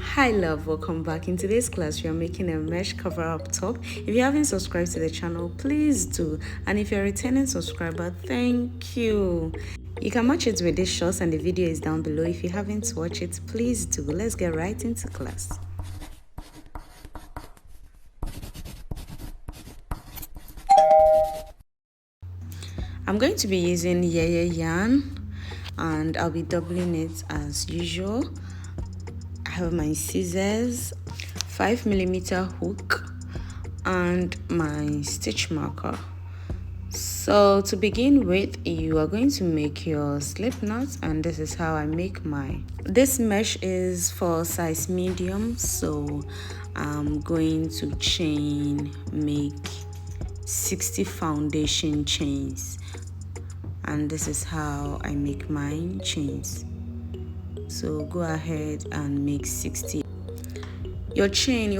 Hi love, welcome back. In today's class we are making a mesh cover up top. If you haven't subscribed to the channel, please do, and if you're a returning subscriber, thank you. You can match it with these shorts and the video is down below. If you haven't watched it, please do. Let's get right into class. I'm going to be using yarn and I'll be doubling it as usual. I have my scissors, 5mm hook and my stitch marker. So to begin with, you are going to make your slip knots, and this is how I make mine. This mesh is for size medium, so I'm going to make 60 foundation chains, and this is how I make mine chains. So go ahead and make 60. Your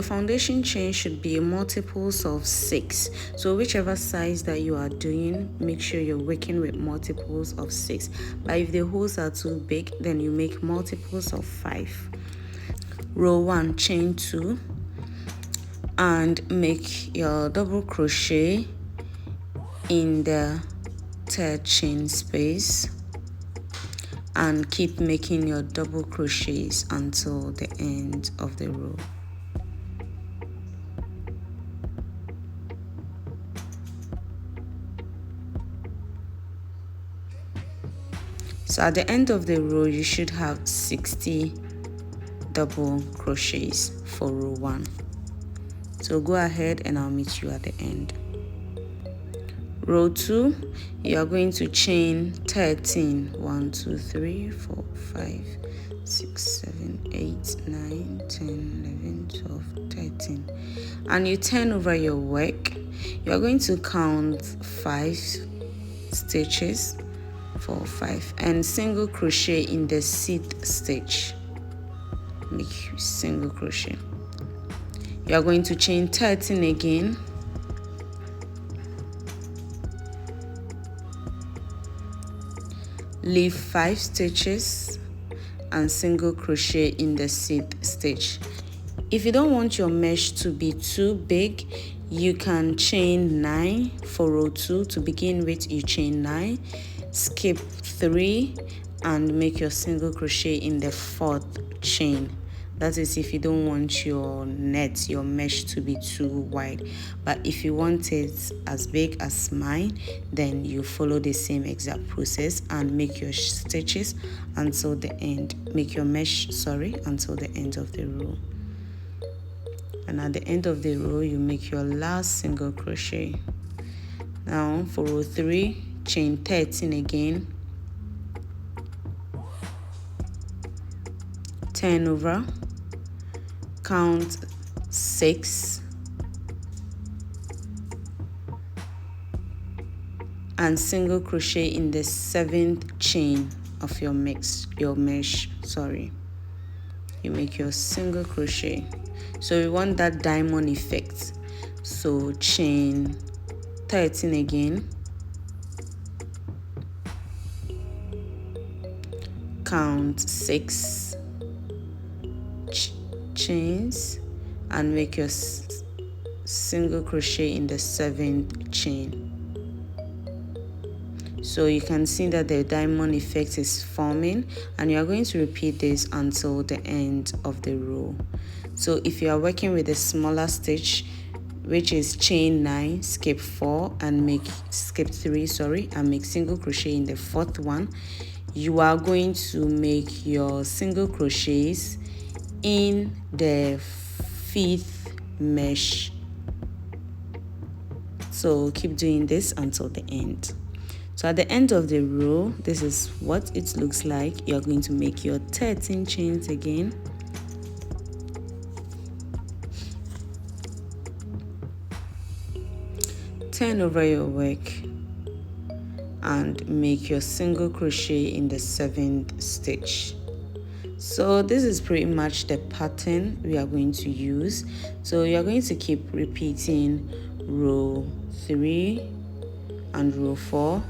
foundation chain should be multiples of 6. So whichever size that you are doing, make sure you're working with multiples of 6. But if the holes are too big, then you make multiples of 5. Row 1, chain 2, and make your double crochet in the third chain space, and keep making your double crochets until the end of the row. So at the end of the row, you should have 60 double crochets for row 1. So go ahead and I'll meet you at the end. Row 2, you are going to chain 13. 1, 2, 3, 4, 5, 6, 7, 8, 9, 10, 11, 12, 13. And you turn over your work. You are going to count 5 stitches. 4, 5, and single crochet in the 6th stitch. Make single crochet. You are going to chain 13 again, leave 5 stitches and single crochet in the 6th stitch. If you don't want your mesh to be too big, you can chain 9 for row 2. To begin with, you chain 9, skip 3, and make your single crochet in the 4th chain. That is if you don't want your mesh to be too wide. But if you want it as big as mine, then you follow the same exact process and make your stitches until the end. Make your mesh, until the end of the row. And at the end of the row, you make your last single crochet. Now for row 3, chain 13 again, turn over, count 6, and single crochet in the 7th chain of your mesh. You make your single crochet. So we want that diamond effect. So chain 13 again, count 6 chains, and make your single crochet in the 7th chain. So you can see that the diamond effect is forming, and you are going to repeat this until the end of the row. So if you are working with a smaller stitch, which is chain 9, skip 4, and skip 3, and make single crochet in the 4th one, you are going to make your single crochets in the 5th mesh. So keep doing this until the end. So at the end of the row, this is what it looks like. You're going to make your 13 chains again. Turn over your work and make your single crochet in the 7th stitch. So this is pretty much the pattern we are going to use. So you're going to keep repeating row 3 and row 4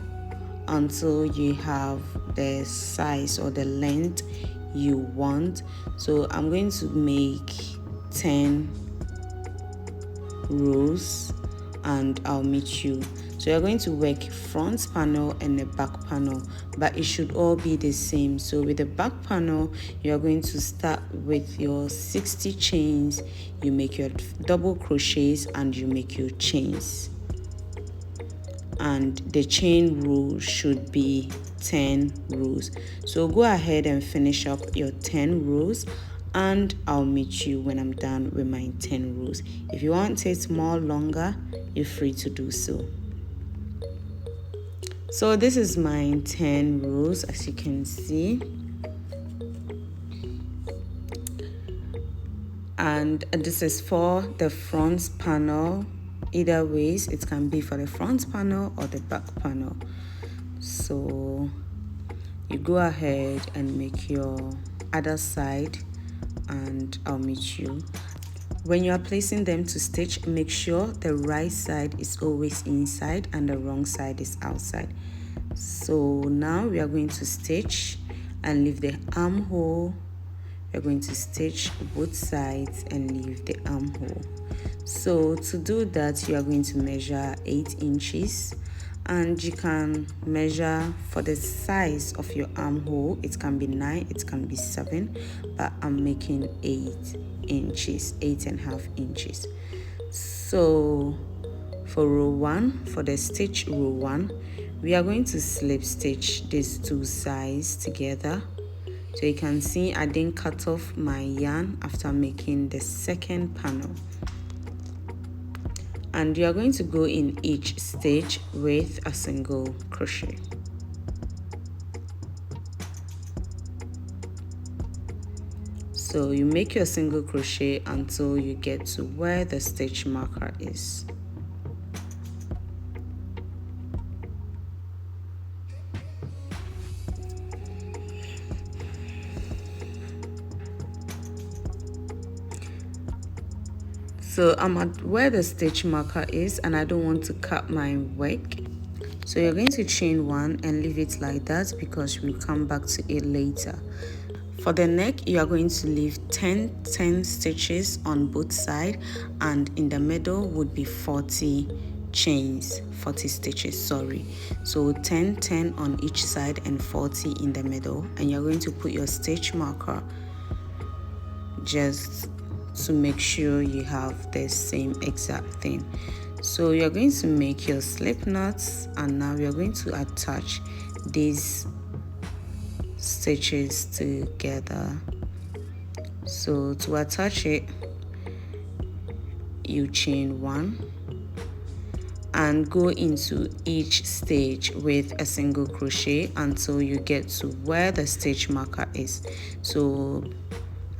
until you have the size or the length you want. So I'm going to make 10 rows and I'll meet you. So you're going to work front panel and the back panel, but it should all be the same. So with the back panel, you're going to start with your 60 chains, you make your double crochets and you make your chains, and the chain row should be 10 rows. So go ahead and finish up your 10 rows and I'll meet you when I'm done with my 10 rows. If you want it more longer, you're free to do so. So this is my 10 rows, as you can see, and this is for the front panel. Either ways, it can be for the front panel or the back panel. So you go ahead and make your other side and I'll meet you. When you are placing them to stitch, make sure the right side is always inside and the wrong side is outside. So now we are going to stitch and leave the armhole. We're going to stitch both sides and leave the armhole. So to do that, you are going to measure 8 inches, and you can measure for the size of your armhole. It can be 9, it can be 7, but I'm making 8 inches, 8.5 inches. So for row 1, for the stitch row 1, we are going to slip stitch these two sides together. So you can see I didn't cut off my yarn after making the second panel. And you are going to go in each stitch with a single crochet. So you make your single crochet until you get to where the stitch marker is. So I'm at where the stitch marker is and I don't want to cut my work. So you're going to chain 1 and leave it like that because we'll come back to it later. For the neck, you are going to leave 10 stitches on both sides, and in the middle would be 40 chains, 40 stitches, sorry. So 10 on each side and 40 in the middle, and you're going to put your stitch marker just to make sure you have the same exact thing. So you're going to make your slip knots, and now you're going to attach these stitches together. So to attach it, you chain 1 and go into each stitch with a single crochet until you get to where the stitch marker is. So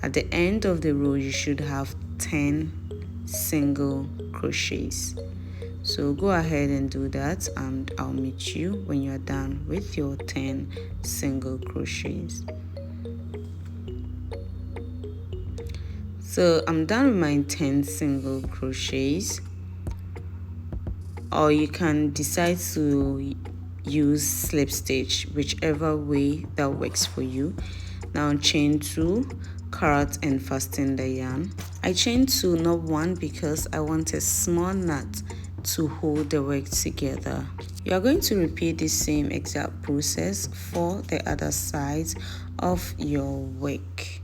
at the end of the row, you should have 10 single crochets. So go ahead and do that, and I'll meet you when you're done with your 10 single crochets. So I'm done with my 10 single crochets, or you can decide to use slip stitch, whichever way that works for you. Now chain 2, cut and fasten the yarn. I chained 2, not 1, because I want a small knot to hold the work together. You are going to repeat the same exact process for the other sides of your work.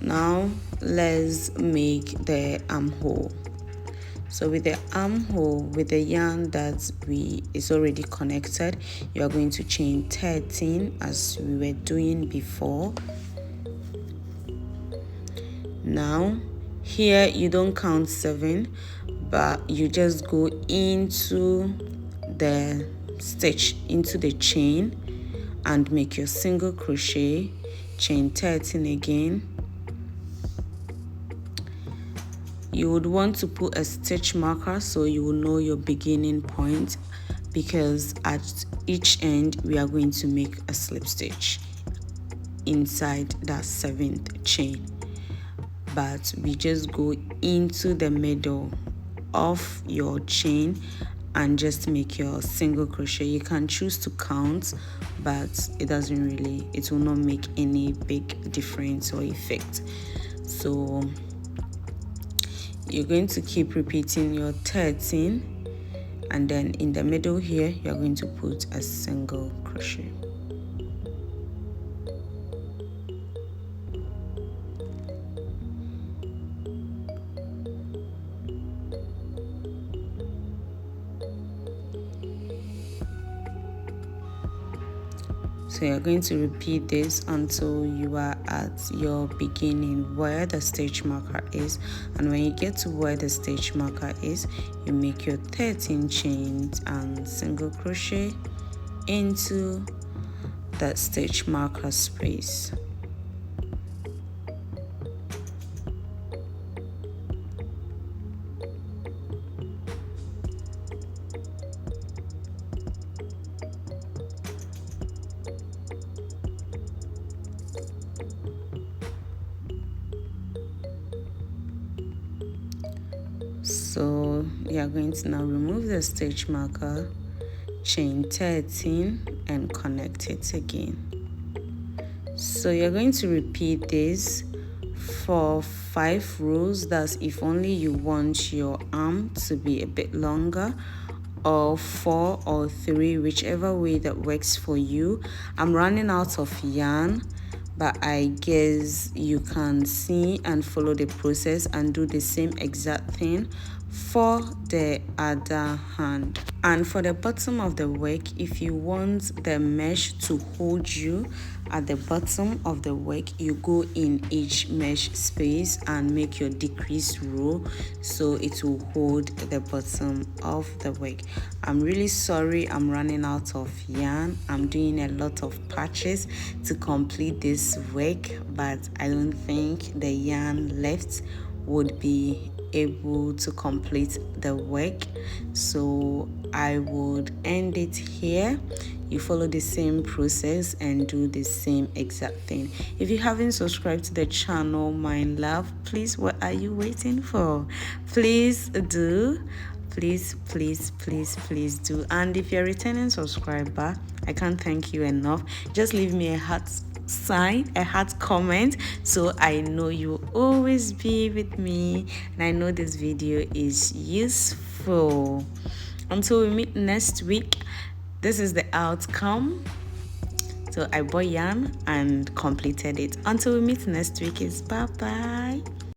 Now let's make the armhole. So with the armhole, with the yarn that is already connected, you are going to chain 13 as we were doing before. Now here you don't count 7, but you just go into the stitch, into the chain, and make your single crochet, chain 13 again. You would want to put a stitch marker so you will know your beginning point, because at each end we are going to make a slip stitch inside that 7th chain, but we just go into the middle of your chain and just make your single crochet. You can choose to count, but it will not make any big difference or effect. So you're going to keep repeating your 13, and then in the middle here you're going to put a single crochet. So you're going to repeat this until you are at your beginning where the stitch marker is, and when you get to where the stitch marker is, you make your 13 chains and single crochet into that stitch marker space. So we are going to now remove the stitch marker, chain 13 and connect it again. So you're going to repeat this for 5 rows. That's if only you want your arm to be a bit longer, or 4 or 3, whichever way that works for you. I'm running out of yarn, but I guess you can see and follow the process and do the same exact thing for the other hand. And for the bottom of the work, if you want the mesh to hold you at the bottom of the work, you go in each mesh space and make your decreased row so it will hold the bottom of the work. I'm really sorry I'm running out of yarn. I'm doing a lot of patches to complete this work, but I don't think the yarn left would be able to complete the work, so I would end it here. You follow the same process and do the same exact thing. If you haven't subscribed to the channel, my love, please, what are you waiting for? Please do. Please do. And if you're a returning subscriber, I can't thank you enough. Just leave me a heart sign, a heart comment, so I know you'll always be with me and I know this video is useful. Until we meet next week, this is the outcome. So I bought yarn and completed it. Until we meet next week, is bye bye.